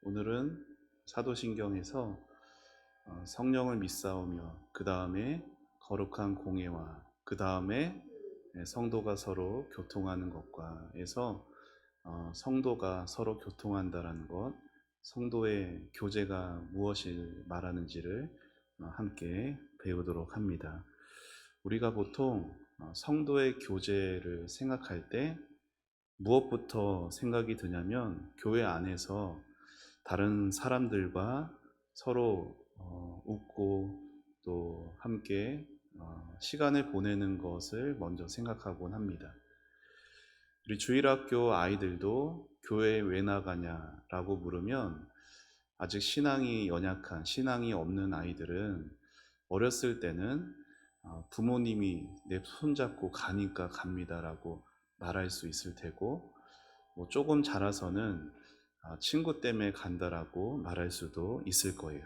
오늘은 사도신경에서 성령을 믿사오며 그 다음에 거룩한 공예와 그 다음에 성도가 서로 교통하는 것과 해서 성도가 서로 교통한다라는 것, 성도의 교제가 무엇을 말하는지를 함께 배우도록 합니다. 우리가 보통 성도의 교제를 생각할 때 무엇부터 생각이 드냐면 교회 안에서 다른 사람들과 서로 웃고 또 함께 시간을 보내는 것을 먼저 생각하곤 합니다. 우리 주일학교 아이들도 교회에 왜 나가냐라고 물으면 아직 신앙이 연약한, 신앙이 없는 아이들은 어렸을 때는 부모님이 내 손잡고 가니까 갑니다라고 말할 수 있을 테고, 조금 자라서는 친구 때문에 간다라고 말할 수도 있을 거예요.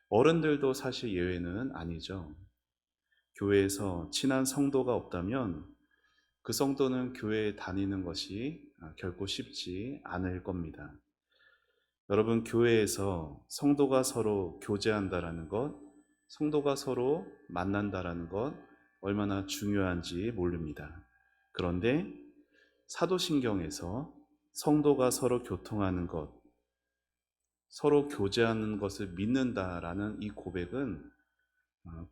어른들도 사실 예외는 아니죠. 교회에서 친한 성도가 없다면 그 성도는 교회에 다니는 것이 결코 쉽지 않을 겁니다. 여러분, 교회에서 성도가 서로 교제한다라는 것, 성도가 서로 만난다라는 것 얼마나 중요한지 모릅니다. 그런데 사도신경에서 성도가 서로 교통하는 것, 서로 교제하는 것을 믿는다라는 이 고백은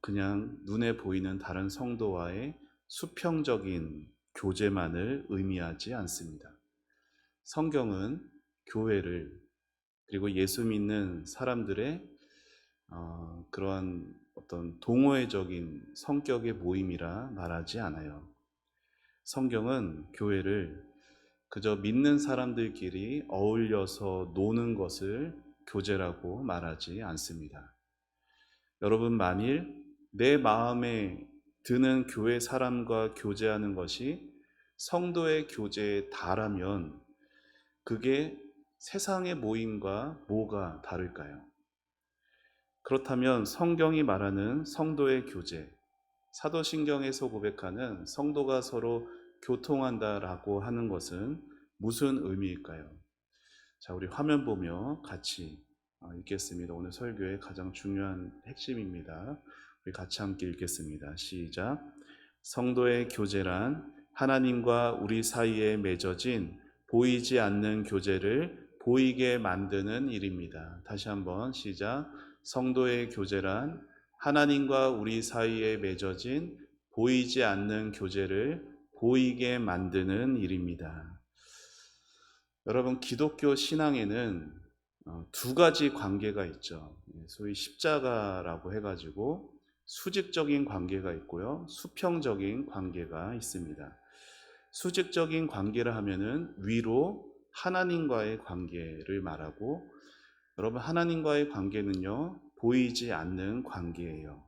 그냥 눈에 보이는 다른 성도와의 수평적인 교제만을 의미하지 않습니다. 성경은 교회를, 그리고 예수 믿는 사람들의 그러한 어떤 동호회적인 성격의 모임이라 말하지 않아요. 성경은 교회를 그저 믿는 사람들끼리 어울려서 노는 것을 교제라고 말하지 않습니다. 여러분, 만일 내 마음에 드는 교회 사람과 교제하는 것이 성도의 교제에 달하면 그게 세상의 모임과 뭐가 다를까요? 그렇다면 성경이 말하는 성도의 교제, 사도신경에서 고백하는 성도가 서로 교통한다라고 하는 것은 무슨 의미일까요? 자, 우리 화면 보며 같이 읽겠습니다. 오늘 설교의 가장 중요한 핵심입니다. 우리 같이 함께 읽겠습니다. 시작. 성도의 교제란 하나님과 우리 사이에 맺어진 보이지 않는 교제를 보이게 만드는 일입니다. 다시 한번 시작. 성도의 교제란 하나님과 우리 사이에 맺어진 보이지 않는 교제를 보이게 만드는 일입니다. 여러분, 기독교 신앙에는 두 가지 관계가 있죠. 소위 십자가라고 해가지고 수직적인 관계가 있고요, 수평적인 관계가 있습니다. 수직적인 관계를 하면은 위로 하나님과의 관계를 말하고, 여러분, 하나님과의 관계는요 보이지 않는 관계예요.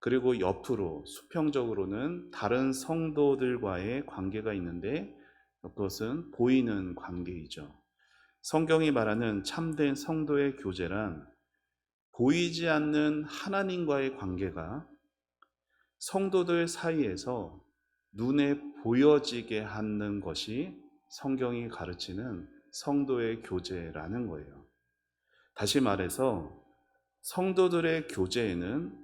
그리고 옆으로 수평적으로는 다른 성도들과의 관계가 있는데 그것은 보이는 관계이죠. 성경이 말하는 참된 성도의 교제란 보이지 않는 하나님과의 관계가 성도들 사이에서 눈에 보여지게 하는 것이 성경이 가르치는 성도의 교제라는 거예요. 다시 말해서 성도들의 교제에는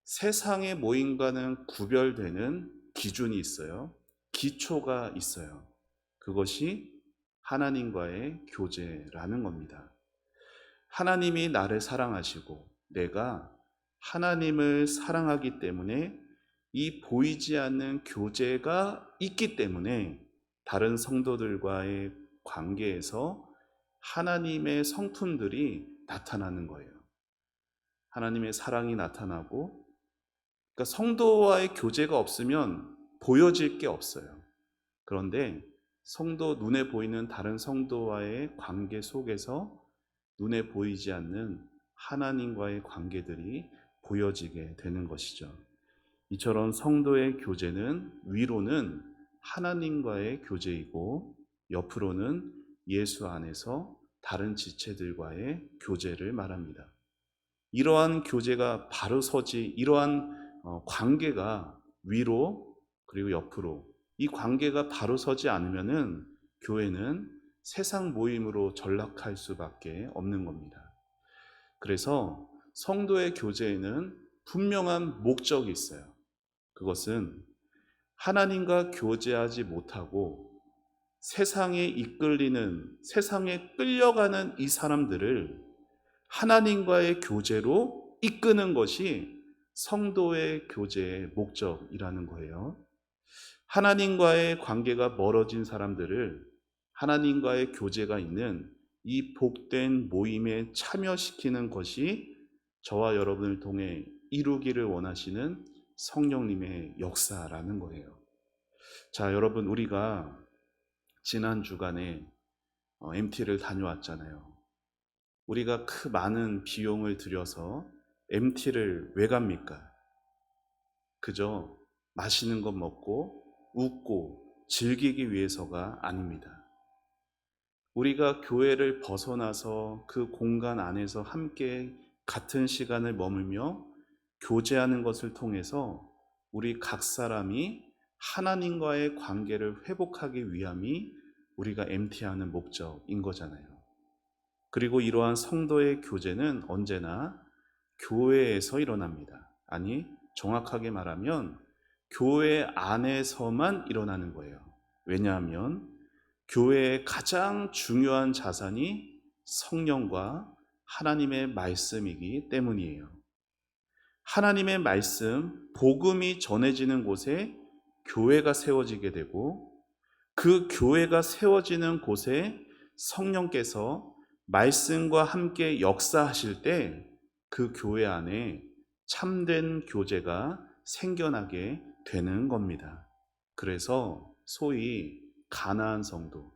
세상의 모임과는 구별되는 기준이 있어요. 기초가 있어요. 그것이 하나님과의 교제라는 겁니다. 하나님이 나를 사랑하시고 내가 하나님을 사랑하기 때문에 이 보이지 않는 교제가 있기 때문에 다른 성도들과의 관계에서 하나님의 성품들이 나타나는 거예요. 하나님의 사랑이 나타나고, 그러니까 성도와의 교제가 없으면 보여질 게 없어요. 그런데 성도, 눈에 보이는 다른 성도와의 관계 속에서 눈에 보이지 않는 하나님과의 관계들이 보여지게 되는 것이죠. 이처럼 성도의 교제는 위로는 하나님과의 교제이고 옆으로는 예수 안에서 다른 지체들과의 교제를 말합니다. 이러한 교제가 바로 서지, 이러한 관계가 위로 그리고 옆으로, 이 관계가 바로 서지 않으면은 교회는 세상 모임으로 전락할 수밖에 없는 겁니다. 그래서 성도의 교제에는 분명한 목적이 있어요. 그것은 하나님과 교제하지 못하고 세상에 이끌리는, 세상에 끌려가는 이 사람들을 하나님과의 교제로 이끄는 것이 성도의 교제의 목적이라는 거예요. 하나님과의 관계가 멀어진 사람들을 하나님과의 교제가 있는 이 복된 모임에 참여시키는 것이 저와 여러분을 통해 이루기를 원하시는 성령님의 역사라는 거예요. 자, 여러분, 우리가 지난 주간에 MT를 다녀왔잖아요. 우리가 그 많은 비용을 들여서 MT를 왜 갑니까? 그저 맛있는 것 먹고 웃고 즐기기 위해서가 아닙니다. 우리가 교회를 벗어나서 그 공간 안에서 함께 같은 시간을 머물며 교제하는 것을 통해서 우리 각 사람이 하나님과의 관계를 회복하기 위함이 우리가 MT하는 목적인 거잖아요. 그리고 이러한 성도의 교제는 언제나 교회에서 일어납니다. 아니, 정확하게 말하면 교회 안에서만 일어나는 거예요. 왜냐하면 교회의 가장 중요한 자산이 성령과 하나님의 말씀이기 때문이에요. 하나님의 말씀, 복음이 전해지는 곳에 교회가 세워지게 되고, 그 교회가 세워지는 곳에 성령께서 말씀과 함께 역사하실 때 그 교회 안에 참된 교제가 생겨나게 되는 겁니다. 그래서 소위 가나안 성도,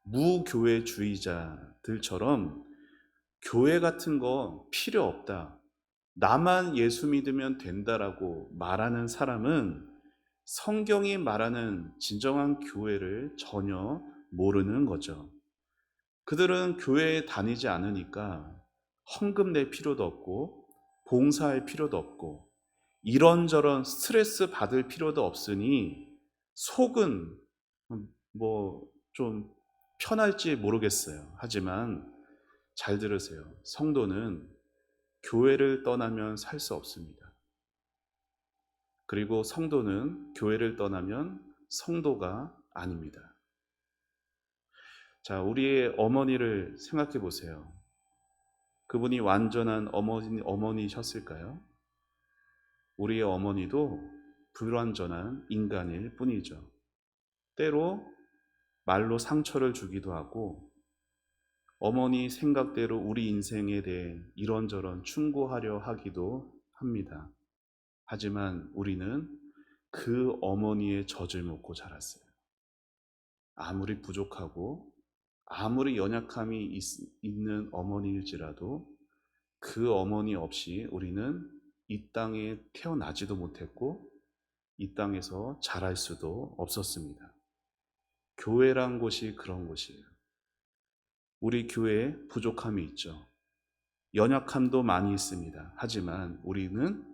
무교회주의자들처럼 교회 같은 거 필요 없다, 나만 예수 믿으면 된다라고 말하는 사람은 성경이 말하는 진정한 교회를 전혀 모르는 거죠. 그들은 교회에 다니지 않으니까 헌금 낼 필요도 없고 봉사할 필요도 없고 이런저런 스트레스 받을 필요도 없으니 속은 뭐 좀 편할지 모르겠어요. 하지만 잘 들으세요. 성도는 교회를 떠나면 살 수 없습니다. 그리고 성도는 교회를 떠나면 성도가 아닙니다. 자, 우리의 어머니를 생각해 보세요. 그분이 완전한 어머니셨을까요? 우리의 어머니도 불완전한 인간일 뿐이죠. 때로 말로 상처를 주기도 하고 어머니 생각대로 우리 인생에 대해 이런저런 충고하려 하기도 합니다. 하지만 우리는 그 어머니의 젖을 먹고 자랐어요. 아무리 부족하고 아무리 연약함이 있는 어머니일지라도 그 어머니 없이 우리는 이 땅에 태어나지도 못했고 이 땅에서 자랄 수도 없었습니다. 교회란 곳이 그런 곳이에요. 우리 교회에 부족함이 있죠. 연약함도 많이 있습니다. 하지만 우리는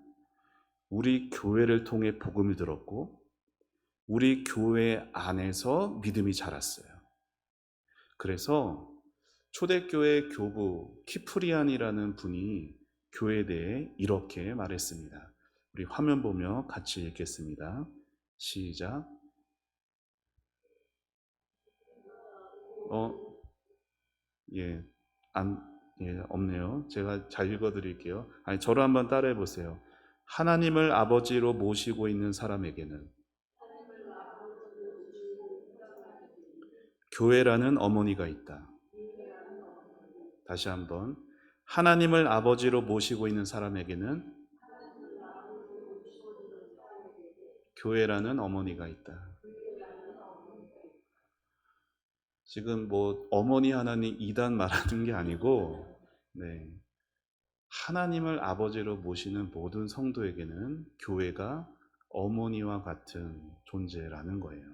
우리 교회를 통해 복음을 들었고 우리 교회 안에서 믿음이 자랐어요. 그래서 초대교회 교부 키프리안이라는 분이 교회에 대해 이렇게 말했습니다. 우리 화면 보며 같이 읽겠습니다. 시작. 예, 없네요. 제가 잘 읽어드릴게요. 아니, 저를 한번 따라해 보세요. 하나님을 아버지로 모시고 있는 사람에게는 교회라는 어머니가 있다. 다시 한번. 하나님을 아버지로 모시고 있는 사람에게는 교회라는 어머니가 있다. 지금 뭐 어머니 하나님 이단 말하는 게 아니고, 네, 하나님을 아버지로 모시는 모든 성도에게는 교회가 어머니와 같은 존재라는 거예요.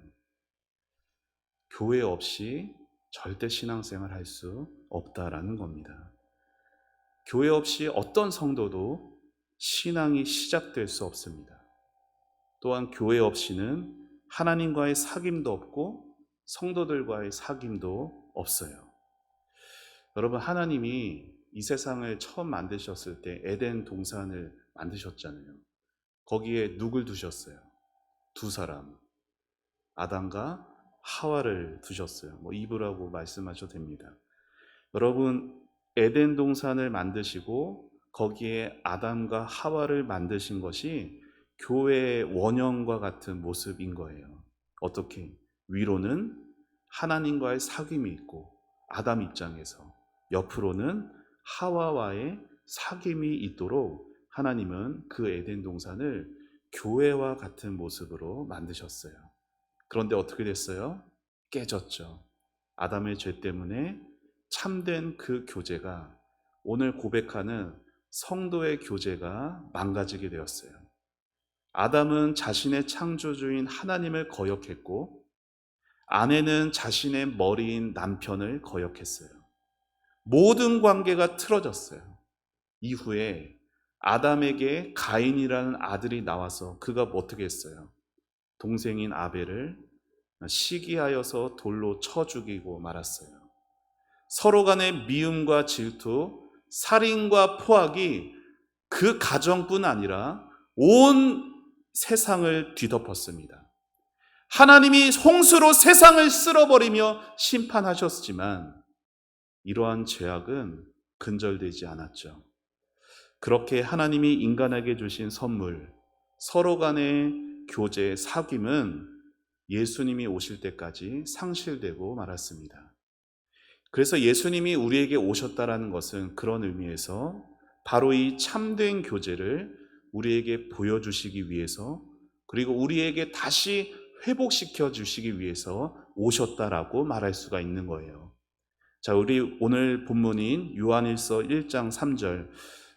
교회 없이 절대 신앙생활 할 수 없다라는 겁니다. 교회 없이 어떤 성도도 신앙이 시작될 수 없습니다. 또한 교회 없이는 하나님과의 사귐도 없고 성도들과의 사귐도 없어요. 여러분, 하나님이 이 세상을 처음 만드셨을 때 에덴 동산을 만드셨잖아요. 거기에 누굴 두셨어요? 두 사람, 아담과 하와를 두셨어요. 이브라고 말씀하셔도 됩니다. 여러분, 에덴 동산을 만드시고 거기에 아담과 하와를 만드신 것이 교회의 원형과 같은 모습인 거예요. 어떻게? 위로는 하나님과의 사귐이 있고 아담 입장에서, 옆으로는 하와와의 사귐이 있도록 하나님은 그 에덴 동산을 교회와 같은 모습으로 만드셨어요. 그런데 어떻게 됐어요? 깨졌죠. 아담의 죄 때문에 참된 그 교제가, 오늘 고백하는 성도의 교제가 망가지게 되었어요. 아담은 자신의 창조주인 하나님을 거역했고, 아내는 자신의 머리인 남편을 거역했어요. 모든 관계가 틀어졌어요. 이후에 아담에게 가인이라는 아들이 나와서 그가 어떻게 했어요? 동생인 아벨을 시기하여서 돌로 쳐 죽이고 말았어요. 서로 간의 미움과 질투, 살인과 포악이 그 가정뿐 아니라 온 세상을 뒤덮었습니다. 하나님이 홍수로 세상을 쓸어버리며 심판하셨지만 이러한 죄악은 근절되지 않았죠. 그렇게 하나님이 인간에게 주신 선물, 서로 간의 교제, 사귐은 예수님이 오실 때까지 상실되고 말았습니다. 그래서 예수님이 우리에게 오셨다라는 것은 그런 의미에서 바로 이 참된 교제를 우리에게 보여주시기 위해서, 그리고 우리에게 다시 회복시켜 주시기 위해서 오셨다라고 말할 수가 있는 거예요. 자, 우리 오늘 본문인 요한일서 1장 3절,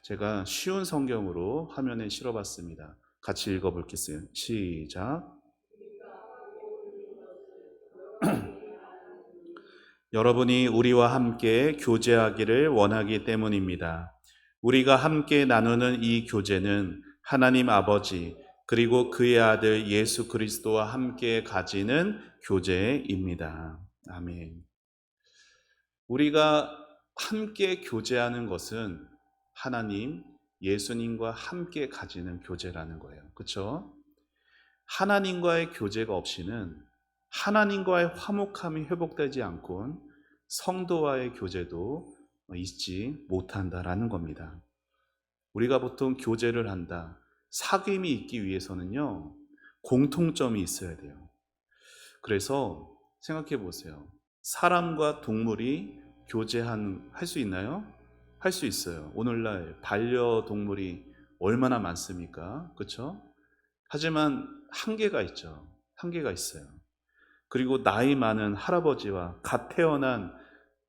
제가 쉬운 성경으로 화면에 실어봤습니다. 같이 읽어볼게요. 시작. 여러분이 우리와 함께 교제하기를 원하기 때문입니다. 우리가 함께 나누는 이 교제는 하나님 아버지 그리고 그의 아들 예수 그리스도와 함께 가지는 교제입니다. 아멘. 우리가 함께 교제하는 것은 하나님, 예수님과 함께 가지는 교제라는 거예요. 그렇죠? 하나님과의 교제가 없이는 하나님과의 화목함이 회복되지 않고 성도와의 교제도 있지 못한다라는 겁니다. 우리가 보통 교제를 한다, 사귐이 있기 위해서는요, 공통점이 있어야 돼요. 그래서 생각해 보세요. 사람과 동물이 할 수 있나요? 할 수 있어요. 오늘날 반려동물이 얼마나 많습니까? 그렇죠? 하지만 한계가 있죠. 한계가 있어요. 그리고 나이 많은 할아버지와 갓 태어난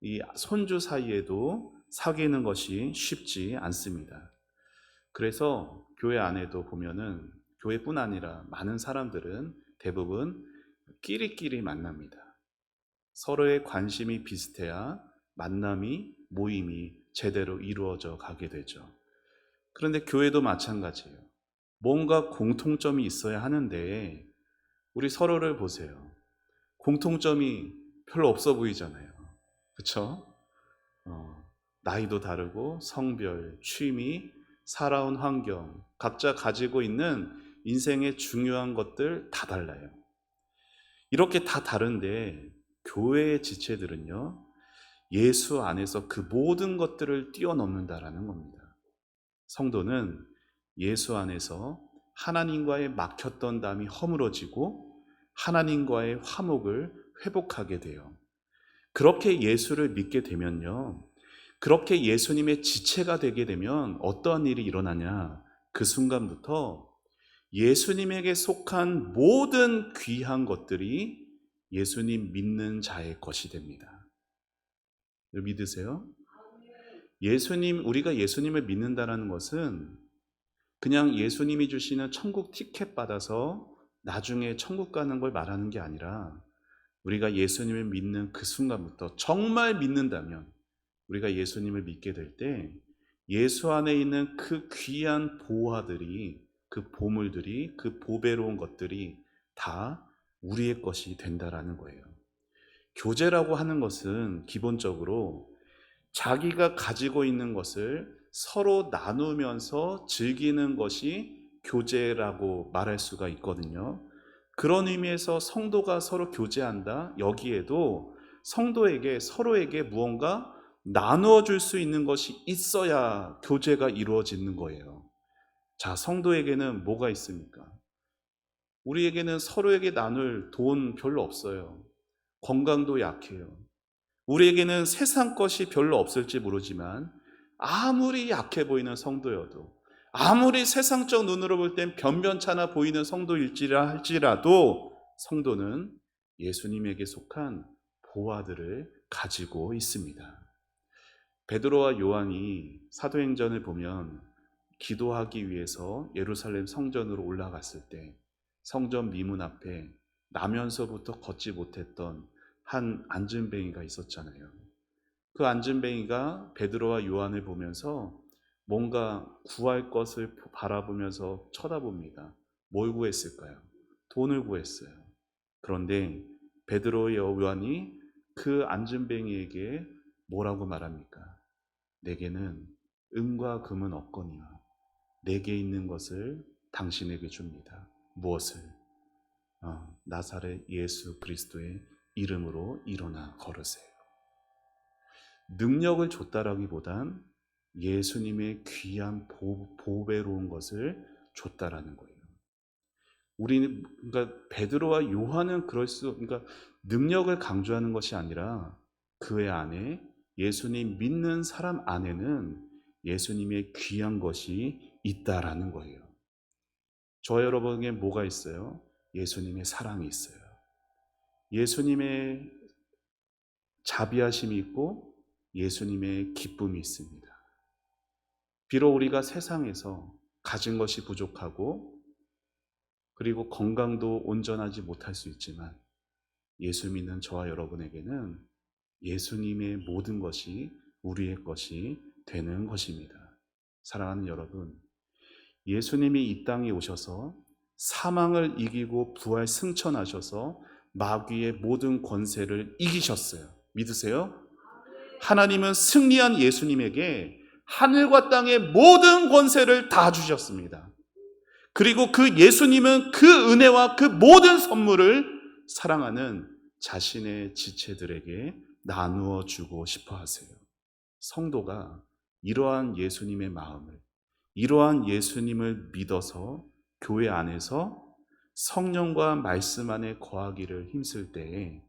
이 손주 사이에도 사귀는 것이 쉽지 않습니다. 그래서 교회 안에도 보면은, 교회뿐 아니라 많은 사람들은 대부분 끼리끼리 만납니다. 서로의 관심이 비슷해야 만남이, 모임이 제대로 이루어져 가게 되죠. 그런데 교회도 마찬가지예요. 뭔가 공통점이 있어야 하는데 우리 서로를 보세요. 공통점이 별로 없어 보이잖아요. 그렇죠? 나이도 다르고 성별, 취미, 살아온 환경, 각자 가지고 있는 인생의 중요한 것들 다 달라요. 이렇게 다 다른데 교회의 지체들은요, 예수 안에서 그 모든 것들을 뛰어넘는다라는 겁니다. 성도는 예수 안에서 하나님과의 막혔던 담이 허물어지고 하나님과의 화목을 회복하게 돼요. 그렇게 예수를 믿게 되면요, 그렇게 예수님의 지체가 되게 되면 어떠한 일이 일어나냐? 그 순간부터 예수님에게 속한 모든 귀한 것들이 예수님 믿는 자의 것이 됩니다. 믿으세요? 우리가 예수님을 믿는다라는 것은 그냥 예수님이 주시는 천국 티켓 받아서 나중에 천국 가는 걸 말하는 게 아니라, 우리가 예수님을 믿는 그 순간부터, 정말 믿는다면 우리가 예수님을 믿게 될 때 예수 안에 있는 그 귀한 보화들이, 그 보물들이, 그 보배로운 것들이 다 우리의 것이 된다라는 거예요. 교제라고 하는 것은 기본적으로 자기가 가지고 있는 것을 서로 나누면서 즐기는 것이 교제라고 말할 수가 있거든요. 그런 의미에서 성도가 서로 교제한다. 여기에도 성도에게 서로에게 무언가 나누어 줄 수 있는 것이 있어야 교제가 이루어지는 거예요. 자, 성도에게는 뭐가 있습니까? 우리에게는 서로에게 나눌 돈 별로 없어요. 건강도 약해요. 우리에게는 세상 것이 별로 없을지 모르지만 아무리 약해 보이는 성도여도, 아무리 세상적 눈으로 볼 땐 변변찮아 보이는 성도일지라 할지라도 성도는 예수님에게 속한 보화들을 가지고 있습니다. 베드로와 요한이 사도행전을 보면 기도하기 위해서 예루살렘 성전으로 올라갔을 때 성전 미문 앞에 나면서부터 걷지 못했던 한 안진뱅이가 있었잖아요. 그 안진뱅이가 베드로와 요한을 보면서 뭔가 구할 것을 바라보면서 쳐다봅니다. 뭘 구했을까요? 돈을 구했어요. 그런데 베드로와 요한이 그 안진뱅이에게 뭐라고 말합니까? 내게는 은과 금은 없거니와 내게 있는 것을 당신에게 줍니다. 무엇을? 나사렛 예수 그리스도의 이름으로 일어나 걸으세요. 능력을 줬다라기보단 예수님의 귀한 보배로운 것을 줬다라는 거예요. 우리는 그러니까 베드로와 요한은 그러니까 능력을 강조하는 것이 아니라 그의 안에 예수님 믿는 사람 안에는 예수님의 귀한 것이 있다라는 거예요. 저 여러분에게 뭐가 있어요? 예수님의 사랑이 있어요. 예수님의 자비하심이 있고 예수님의 기쁨이 있습니다. 비록 우리가 세상에서 가진 것이 부족하고 그리고 건강도 온전하지 못할 수 있지만 예수 믿는 저와 여러분에게는 예수님의 모든 것이 우리의 것이 되는 것입니다. 사랑하는 여러분, 예수님이 이 땅에 오셔서 사망을 이기고 부활 승천하셔서 마귀의 모든 권세를 이기셨어요. 믿으세요? 하나님은 승리한 예수님에게 하늘과 땅의 모든 권세를 다 주셨습니다. 그리고 그 예수님은 그 은혜와 그 모든 선물을 사랑하는 자신의 지체들에게 나누어 주고 싶어 하세요. 성도가 이러한 예수님의 마음을, 이러한 예수님을 믿어서 교회 안에서 성령과 말씀 안에 거하기를 힘쓸 때에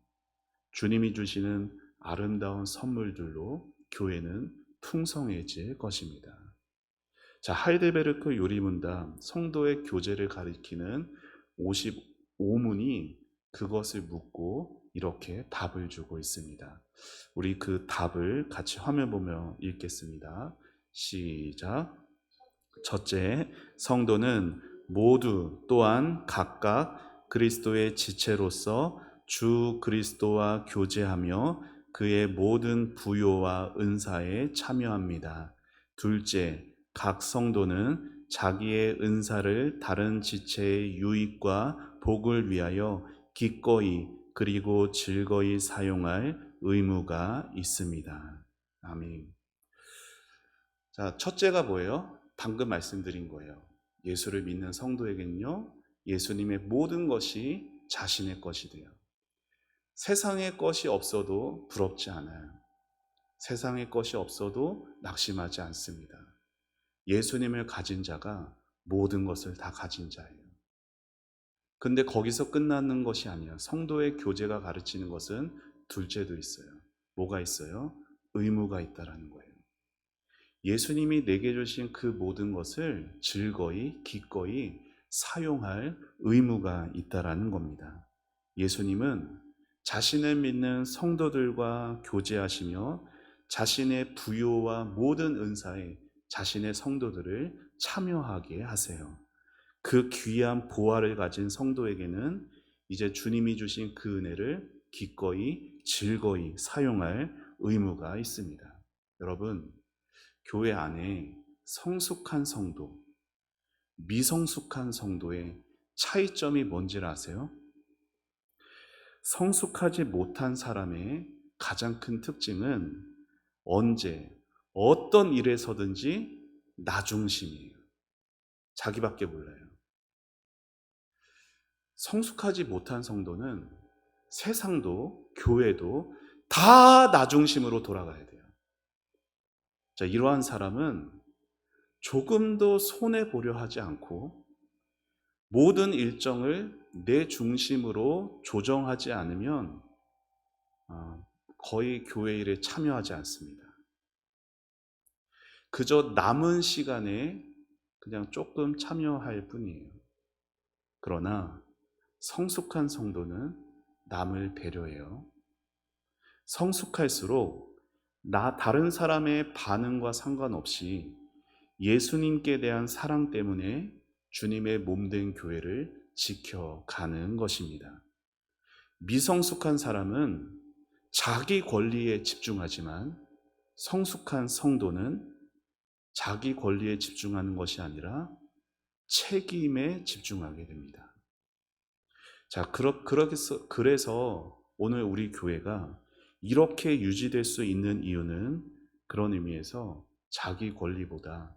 주님이 주시는 아름다운 선물들로 교회는 풍성해질 것입니다. 자, 하이델베르크 요리문답 성도의 교제를 가리키는 55문이 그것을 묻고 이렇게 답을 주고 있습니다. 우리 그 답을 같이 화면 보며 읽겠습니다. 시작. 첫째, 성도는 모두 또한 각각 그리스도의 지체로서 주 그리스도와 교제하며 그의 모든 부요와 은사에 참여합니다. 둘째, 각 성도는 자기의 은사를 다른 지체의 유익과 복을 위하여 기꺼이 그리고 즐거이 사용할 의무가 있습니다. 아멘. 자, 첫째가 뭐예요? 방금 말씀드린 거예요. 예수를 믿는 성도에게는요, 예수님의 모든 것이 자신의 것이 돼요. 세상의 것이 없어도 부럽지 않아요. 세상의 것이 없어도 낙심하지 않습니다. 예수님을 가진 자가 모든 것을 다 가진 자예요. 근데 거기서 끝나는 것이 아니야. 성도의 교제가 가르치는 것은 둘째도 있어요. 뭐가 있어요? 의무가 있다라는 거예요. 예수님이 내게 주신 그 모든 것을 즐거이, 기꺼이 사용할 의무가 있다라는 겁니다. 예수님은 자신을 믿는 성도들과 교제하시며 자신의 부요와 모든 은사에 자신의 성도들을 참여하게 하세요. 그 귀한 보화를 가진 성도에게는 이제 주님이 주신 그 은혜를 기꺼이 즐거이 사용할 의무가 있습니다. 여러분, 교회 안에 성숙한 성도, 미성숙한 성도의 차이점이 뭔지를 아세요? 성숙하지 못한 사람의 가장 큰 특징은 언제, 어떤 일에서든지 나 중심이에요. 자기밖에 몰라요. 성숙하지 못한 성도는 세상도 교회도 다 나 중심으로 돌아가야 돼요. 자, 이러한 사람은 조금도 손해보려 하지 않고 모든 일정을 내 중심으로 조정하지 않으면 거의 교회 일에 참여하지 않습니다. 그저 남은 시간에 그냥 조금 참여할 뿐이에요. 그러나 성숙한 성도는 남을 배려해요. 성숙할수록 다른 사람의 반응과 상관없이 예수님께 대한 사랑 때문에 주님의 몸된 교회를 지켜가는 것입니다. 미성숙한 사람은 자기 권리에 집중하지만 성숙한 성도는 자기 권리에 집중하는 것이 아니라 책임에 집중하게 됩니다. 자, 그래서 오늘 우리 교회가 이렇게 유지될 수 있는 이유는 그런 의미에서 자기 권리보다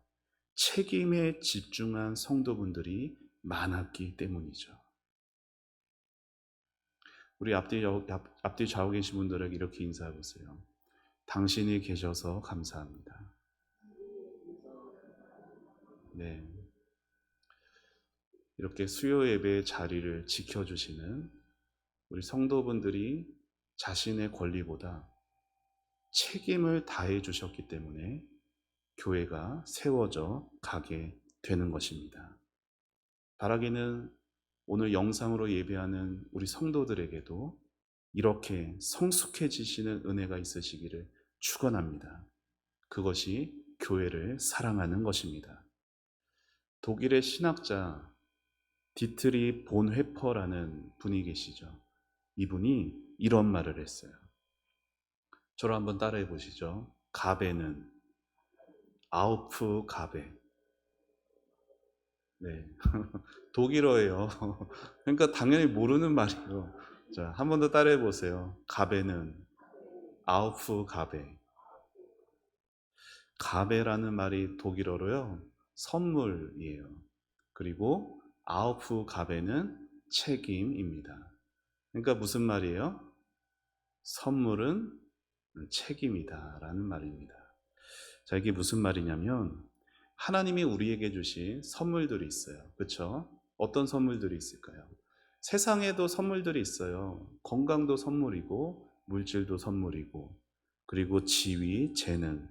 책임에 집중한 성도분들이 많았기 때문이죠. 우리 앞뒤 좌우 계신 분들에게 이렇게 인사해 보세요. 당신이 계셔서 감사합니다. 네. 이렇게 수요 예배의 자리를 지켜주시는 우리 성도분들이 자신의 권리보다 책임을 다해 주셨기 때문에 교회가 세워져 가게 되는 것입니다. 바라기는 오늘 영상으로 예배하는 우리 성도들에게도 이렇게 성숙해지시는 은혜가 있으시기를 축원합니다. 그것이 교회를 사랑하는 것입니다. 독일의 신학자 디트리 본회퍼라는 분이 계시죠. 이분이 이런 말을 했어요. 저를 한번 따라해 보시죠. 가베는 아우프 가베. 네. 독일어예요. 그러니까 당연히 모르는 말이에요. 자, 한 번 더 따라해 보세요. 가베는 아우프 가베. 가베라는 말이 독일어로요. 선물이에요. 그리고 아우프 가베는 책임입니다. 그러니까 무슨 말이에요? 선물은 책임이다라는 말입니다. 자, 이게 무슨 말이냐면 하나님이 우리에게 주신 선물들이 있어요. 그렇죠? 어떤 선물들이 있을까요? 세상에도 선물들이 있어요. 건강도 선물이고 물질도 선물이고 그리고 지위, 재능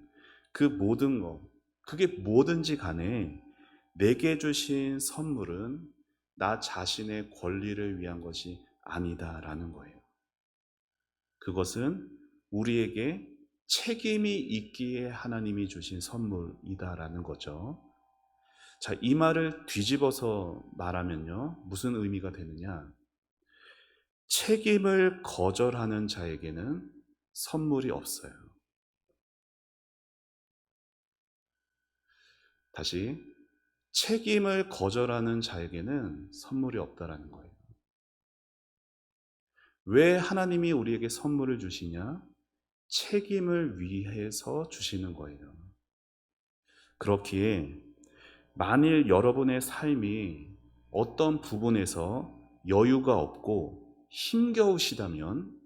그 모든 것 그게 뭐든지 간에 내게 주신 선물은 나 자신의 권리를 위한 것이 아니다라는 거예요. 그것은 우리에게 책임이 있기에 하나님이 주신 선물이다라는 거죠. 자, 이 말을 뒤집어서 말하면요. 무슨 의미가 되느냐? 책임을 거절하는 자에게는 선물이 없어요. 다시, 책임을 거절하는 자에게는 선물이 없다라는 거예요. 왜 하나님이 우리에게 선물을 주시냐? 책임을 위해서 주시는 거예요. 그렇기에 만일 여러분의 삶이 어떤 부분에서 여유가 없고 힘겨우시다면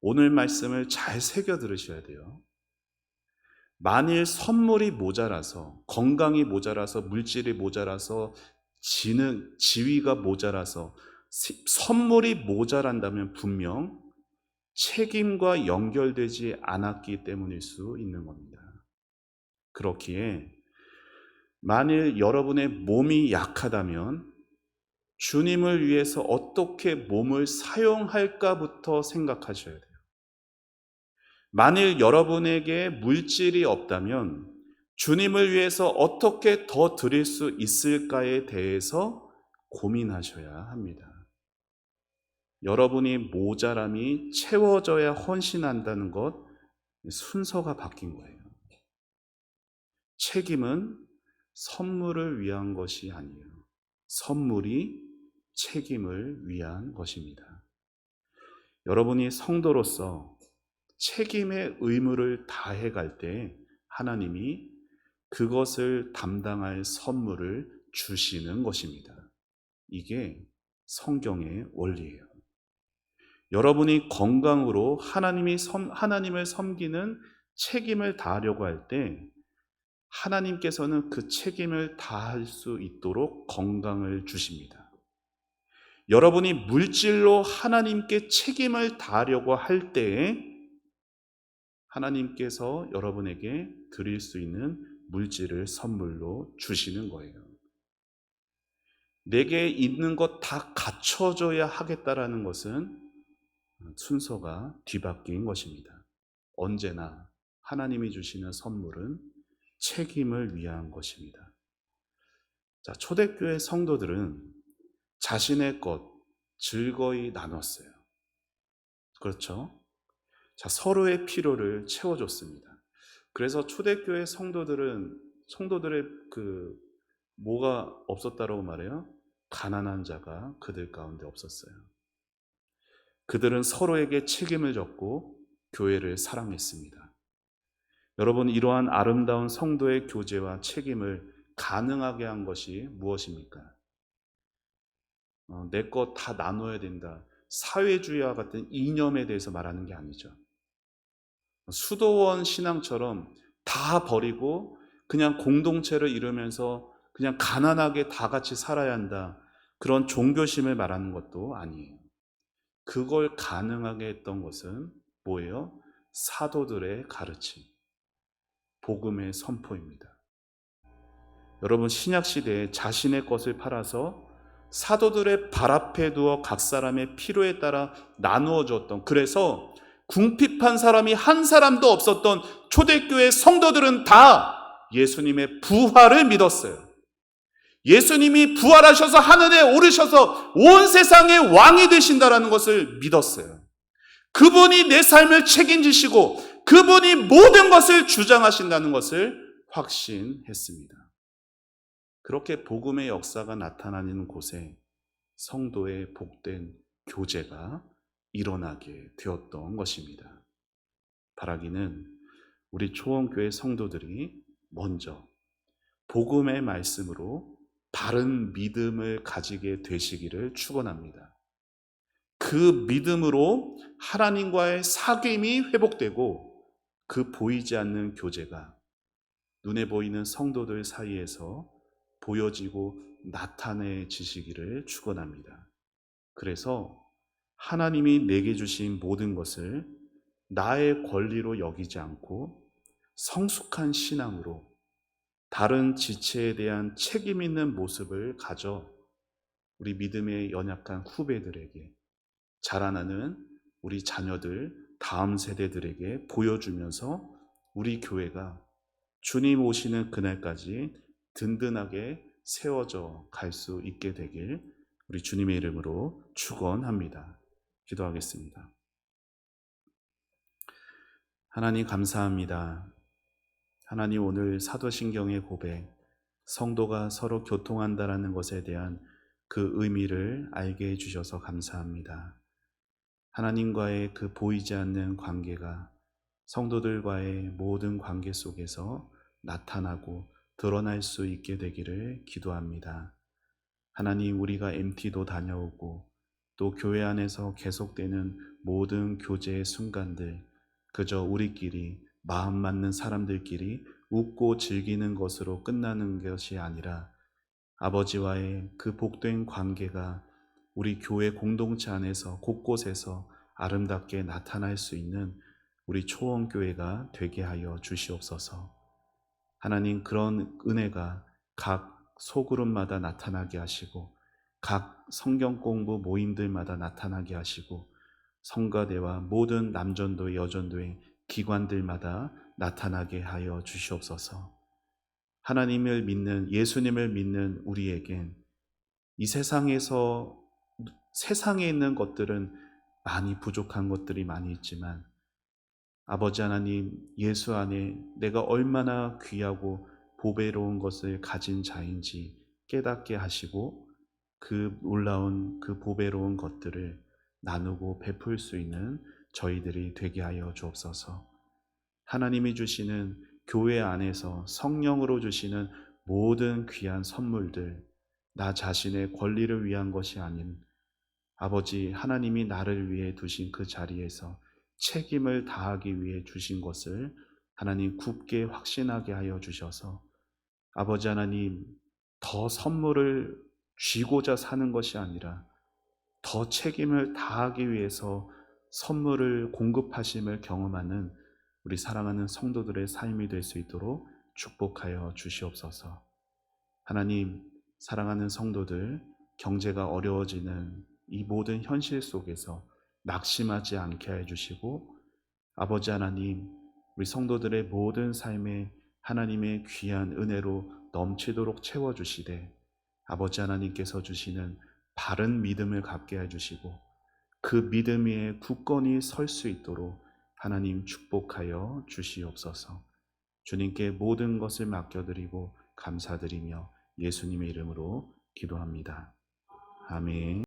오늘 말씀을 잘 새겨 들으셔야 돼요. 만일 선물이 모자라서, 건강이 모자라서, 물질이 모자라서, 지위가 모자라서 선물이 모자란다면 분명 책임과 연결되지 않았기 때문일 수 있는 겁니다. 그렇기에 만일 여러분의 몸이 약하다면 주님을 위해서 어떻게 몸을 사용할까부터 생각하셔야 돼요. 만일 여러분에게 물질이 없다면 주님을 위해서 어떻게 더 드릴 수 있을까에 대해서 고민하셔야 합니다. 여러분이 모자람이 채워져야 헌신한다는 것, 순서가 바뀐 거예요. 책임은 선물을 위한 것이 아니에요. 선물이 책임을 위한 것입니다. 여러분이 성도로서 책임의 의무를 다해 갈 때 하나님이 그것을 담당할 선물을 주시는 것입니다. 이게 성경의 원리예요. 여러분이 건강으로 하나님을 섬기는 책임을 다하려고 할 때 하나님께서는 그 책임을 다할 수 있도록 건강을 주십니다. 여러분이 물질로 하나님께 책임을 다하려고 할 때에 하나님께서 여러분에게 드릴 수 있는 물질을 선물로 주시는 거예요. 내게 있는 것 다 갖춰줘야 하겠다라는 것은 순서가 뒤바뀐 것입니다. 언제나 하나님이 주시는 선물은 책임을 위한 것입니다. 자, 초대교회 성도들은 자신의 것 즐거이 나눴어요. 그렇죠? 자, 서로의 필요를 채워줬습니다. 그래서 초대교회 성도들의 뭐가 없었다라고 말해요? 가난한 자가 그들 가운데 없었어요. 그들은 서로에게 책임을 졌고 교회를 사랑했습니다. 여러분, 이러한 아름다운 성도의 교제와 책임을 가능하게 한 것이 무엇입니까? 내 것 다 나눠야 된다. 사회주의와 같은 이념에 대해서 말하는 게 아니죠. 수도원 신앙처럼 다 버리고 그냥 공동체를 이루면서 그냥 가난하게 다 같이 살아야 한다. 그런 종교심을 말하는 것도 아니에요. 그걸 가능하게 했던 것은 뭐예요? 사도들의 가르침, 복음의 선포입니다. 여러분, 신약시대에 자신의 것을 팔아서 사도들의 발 앞에 두어 각 사람의 필요에 따라 나누어 줬던, 그래서 궁핍한 사람이 한 사람도 없었던 초대교회 성도들은 다 예수님의 부활을 믿었어요. 예수님이 부활하셔서 하늘에 오르셔서 온 세상의 왕이 되신다라는 것을 믿었어요. 그분이 내 삶을 책임지시고 그분이 모든 것을 주장하신다는 것을 확신했습니다. 그렇게 복음의 역사가 나타나는 곳에 성도의 복된 교제가 일어나게 되었던 것입니다. 바라기는 우리 초원교회 성도들이 먼저 복음의 말씀으로 바른 믿음을 가지게 되시기를 축원합니다. 그 믿음으로 하나님과의 사귐이 회복되고 그 보이지 않는 교제가 눈에 보이는 성도들 사이에서 보여지고 나타내지시기를 축원합니다. 그래서 하나님이 내게 주신 모든 것을 나의 권리로 여기지 않고 성숙한 신앙으로 다른 지체에 대한 책임 있는 모습을 가져 우리 믿음의 연약한 후배들에게, 자라나는 우리 자녀들, 다음 세대들에게 보여주면서 우리 교회가 주님 오시는 그날까지 든든하게 세워져 갈 수 있게 되길 우리 주님의 이름으로 축원합니다. 기도하겠습니다. 하나님 감사합니다. 하나님, 오늘 사도신경의 고백, 성도가 서로 교통한다라는 것에 대한 그 의미를 알게 해주셔서 감사합니다. 하나님과의 그 보이지 않는 관계가 성도들과의 모든 관계 속에서 나타나고 드러날 수 있게 되기를 기도합니다. 하나님, 우리가 MT도 다녀오고 또 교회 안에서 계속되는 모든 교제의 순간들, 그저 우리끼리 마음 맞는 사람들끼리 웃고 즐기는 것으로 끝나는 것이 아니라 아버지와의 그 복된 관계가 우리 교회 공동체 안에서 곳곳에서 아름답게 나타날 수 있는 우리 초원교회가 되게 하여 주시옵소서. 하나님, 그런 은혜가 각 소그룹마다 나타나게 하시고 각 성경 공부 모임들마다 나타나게 하시고 성가대와 모든 남전도회 여전도회 기관들마다 나타나게 하여 주시옵소서. 하나님을 믿는, 예수님을 믿는 우리에겐 이 세상에 있는 것들은 많이 부족한 것들이 많이 있지만 아버지 하나님, 예수 안에 내가 얼마나 귀하고 보배로운 것을 가진 자인지 깨닫게 하시고 그 놀라운 그 보배로운 것들을 나누고 베풀 수 있는 저희들이 되게 하여 주옵소서. 하나님이 주시는 교회 안에서 성령으로 주시는 모든 귀한 선물들, 나 자신의 권리를 위한 것이 아닌 아버지 하나님이 나를 위해 두신 그 자리에서 책임을 다하기 위해 주신 것을 하나님 굳게 확신하게 하여 주셔서 아버지 하나님 더 선물을 쥐고자 사는 것이 아니라 더 책임을 다하기 위해서 선물을 공급하심을 경험하는 우리 사랑하는 성도들의 삶이 될 수 있도록 축복하여 주시옵소서. 하나님, 사랑하는 성도들, 경제가 어려워지는 이 모든 현실 속에서 낙심하지 않게 해 주시고, 아버지 하나님, 우리 성도들의 모든 삶에 하나님의 귀한 은혜로 넘치도록 채워주시되, 아버지 하나님께서 주시는 바른 믿음을 갖게 해주시고 그 믿음 위에 굳건히 설 수 있도록 하나님 축복하여 주시옵소서. 주님께 모든 것을 맡겨드리고 감사드리며 예수님의 이름으로 기도합니다. 아멘.